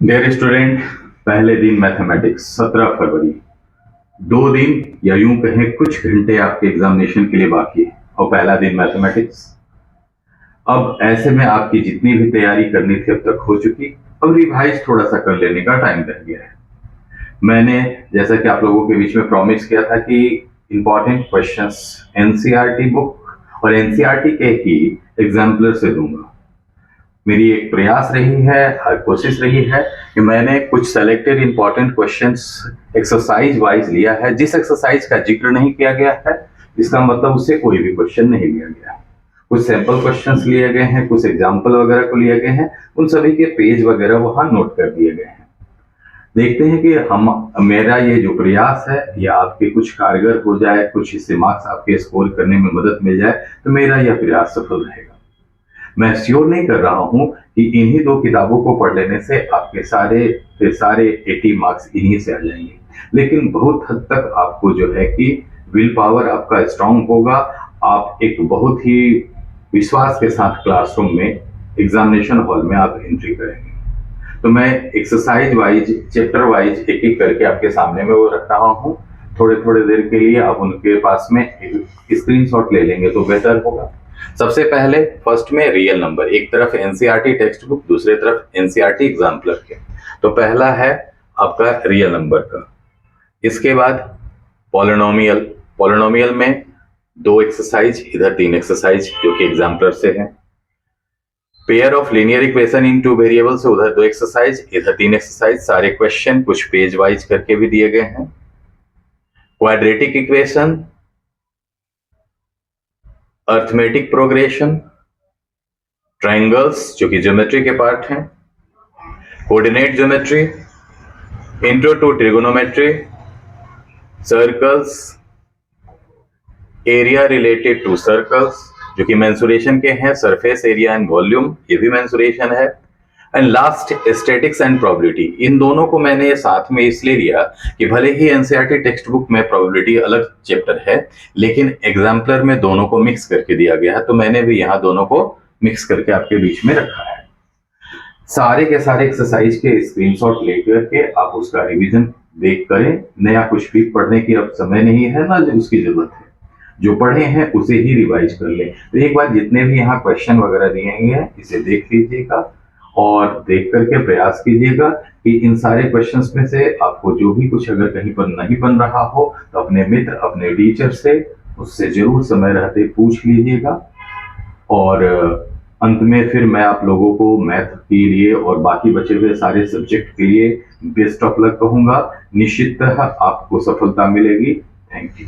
Dear student, पहले दिन mathematics 17 फरवरी। 2 दिन या यूं कहें कुछ घंटे आपके एग्जामिनेशन के लिए बाकी है और पहला दिन मैथमेटिक्स। अब ऐसे में आपकी जितनी भी तैयारी करनी थी अब तक हो चुकी। अब रिवाइज थोड़ा सा कर लेने का टाइम रह गया है। मैंने जैसा कि आप लोगों के बीच में प्रॉमिस किया था कि इंपॉर्टेंट क्वेश्चंस एनसीईआरटी बुक और एनसीईआरटी के ही एग्जाम्पलर से दूंगा। मेरी एक प्रयास रही है, हर कोशिश रही है कि मैंने कुछ selected important questions exercise wise लिया है। जिस एक्सरसाइज का जिक्र नहीं किया गया है इसका मतलब उससे कोई भी क्वेश्चन नहीं लिया गया है। कुछ सैंपल क्वेश्चंस लिए गए हैं, कुछ एग्जाम्पल वगैरह को लिए गए हैं, उन सभी के पेज वगैरह वहां नोट कर दिए गए हैं। देखते हैं कि मेरा ये जो प्रयास है ये आपके कुछ कारगर हो जाए, कुछ इससे मार्क्स आपके स्कोर करने में मदद मिल जाए तो मेरा यह प्रयास सफल रहेगा। मैं श्योर नहीं कर रहा हूं कि इन्हीं 2 किताबों को पढ़ लेने से आपके सारे 80 मार्क्स इन्हीं से आ जाएंगे, लेकिन बहुत हद तक आपको जो है कि विल पावर आपका स्ट्रांग होगा। आप एक बहुत ही विश्वास के साथ क्लासरूम में एग्जामिनेशन हॉल में आप एंट्री करेंगे। तो मैं एक्सरसाइज वाइज चैप्टर वाइज एक एक करके आपके सामने में वो रख रहा हूँ। थोड़े थोड़े देर के लिए आप उनके पास में स्क्रीनशॉट ले लेंगे तो बेहतर होगा। सबसे पहले फर्स्ट में रियल नंबर, एक तरफ एनसीईआरटी टेक्स्ट बुक, दूसरे तरफ एनसीईआरटी एग्जाम्पलर के। तो पहला है आपका रियल नंबर का। इसके बाद पॉलिनोमियल, पॉलिनोमियल में 2 एक्सरसाइज, इधर 3 एक्सरसाइज जो कि एग्जाम्पलर से है। Pair of linear equation in 2 variable से उधर 2 एक्सरसाइज, इधर 3 एक्सरसाइज। सारे क्वेश्चन कुछ पेज वाइज करके भी दिए गए हैं। Quadratic equation, arithmetic progression, triangles जो कि ज्योमेट्री के पार्ट हैं, coordinate geometry, intro to trigonometry, circles, area related to circles जो कि मेंसुरेशन के हैं, सरफेस एरिया एंड वॉल्यूम ये भी मेंसुरेशन है, and last statics and probability. इन दोनों को मैंने साथ में इसलिए लिया कि भले ही एनसीईआरटी टेक्स्ट बुक में प्रोबेबिलिटी अलग चैप्टर है, लेकिन एग्जाम्पलर में दोनों को मिक्स करके दिया गया है, तो मैंने भी यहाँ दोनों को मिक्स करके आपके बीच में रखा है। सारे के सारे एक्सरसाइज के स्क्रीनशॉट लेकर के आप उसका रिवीजन देख करें। नया कुछ भी पढ़ने की अब समय नहीं है, ना उसकी जरूरत है। जो पढ़े हैं उसे ही रिवाइज कर लें। तो एक बार जितने भी यहाँ क्वेश्चन वगैरह दिए हैं इसे देख लीजिएगा और देख करके प्रयास कीजिएगा कि इन सारे क्वेश्चंस में से आपको जो भी कुछ अगर कहीं पर नहीं बन रहा हो तो अपने मित्र, अपने टीचर से उससे जरूर समय रहते पूछ लीजिएगा। और अंत में फिर मैं आप लोगों को मैथ के लिए और बाकी बचे हुए सारे सब्जेक्ट के लिए बेस्ट ऑफ लक कहूंगा। निश्चिततः आपको सफलता मिलेगी। Thank you.